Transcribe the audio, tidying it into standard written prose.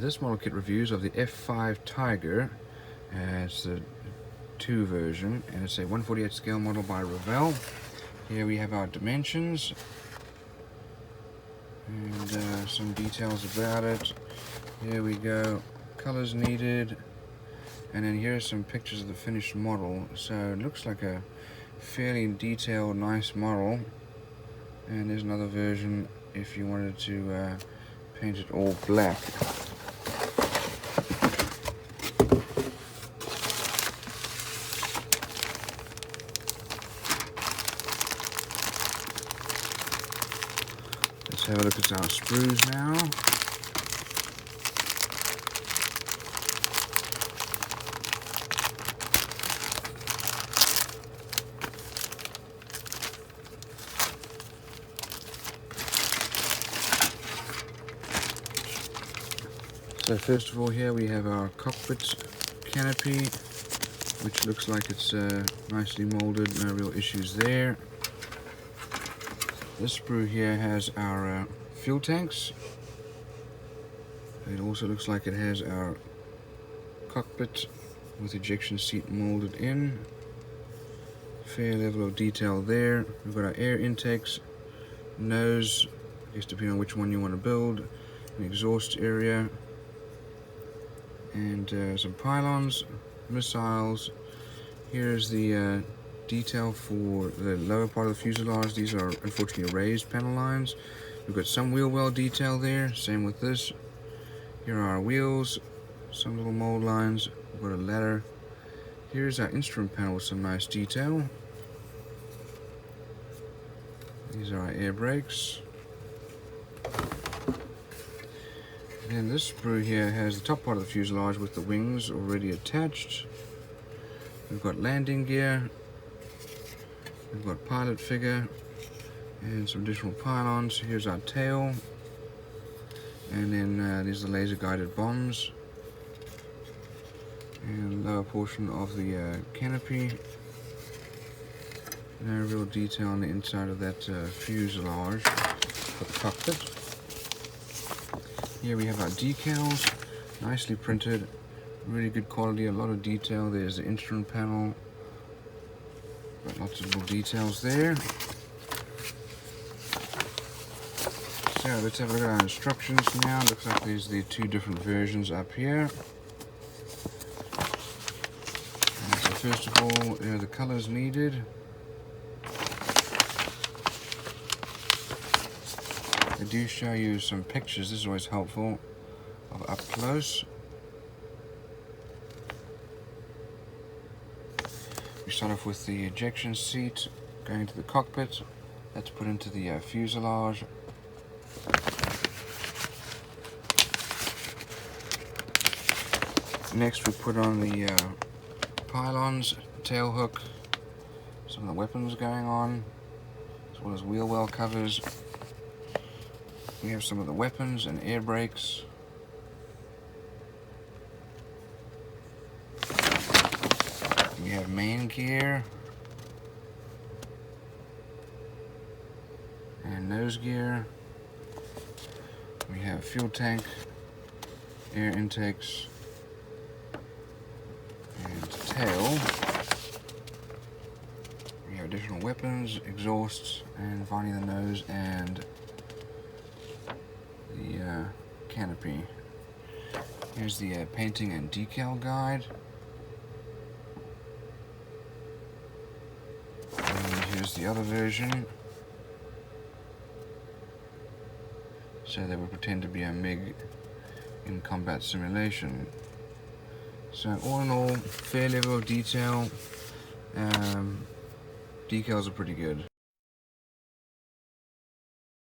This model kit reviews of the F-5 Tiger. It's the 2 version, and it's a 1/48 scale model by Revell. Here we have our dimensions and some details about it. Here we go, colors needed, and then here's some pictures of the finished model. So it looks like a fairly detailed, nice model. And there's another version if you wanted to paint it all black. Let's have a look at our sprues now. So first of all, here we have our cockpit canopy, which looks like it's nicely molded, no real issues there. This sprue here has our fuel tanks. It also looks like it has our cockpit with ejection seat molded in. Fair level of detail there. We've got our air intakes, nose, I guess depending on which one you want to build, an exhaust area, and some pylons, missiles. Here's the detail for the lower part of the fuselage. These are unfortunately raised panel lines. We've got some wheel well detail there, same with this. Here are our wheels, some little mold lines. We've got a ladder. Here's our instrument panel with some nice detail. These are our air brakes. And this sprue here has the top part of the fuselage with the wings already attached. We've got landing gear. We've got pilot figure and some additional pylons. Here's our tail. And then these are the laser guided bombs. And lower portion of the canopy. No real detail on the inside of that fuselage for the cockpit. Here we have our decals, nicely printed, really good quality, a lot of detail. There's the instrument panel, got lots of little details there. So let's have a look at our instructions now. Looks like there's the 2 different versions up here. And so first of all, the colors needed. They do show you some pictures. This is always helpful of up close. We start off with the ejection seat going to the cockpit. That's put into the fuselage. Next we put on the pylons, tail hook, some of the weapons going on, as well as wheel well covers. We have some of the weapons and air brakes. We have main gear and nose gear. We have fuel tank, air intakes, and tail. We have additional weapons, exhausts, and finally the nose and the canopy. Here's the painting and decal guide. And here's the other version. So they would pretend to be a MiG in combat simulation. So all in all, fair level of detail. Decals are pretty good.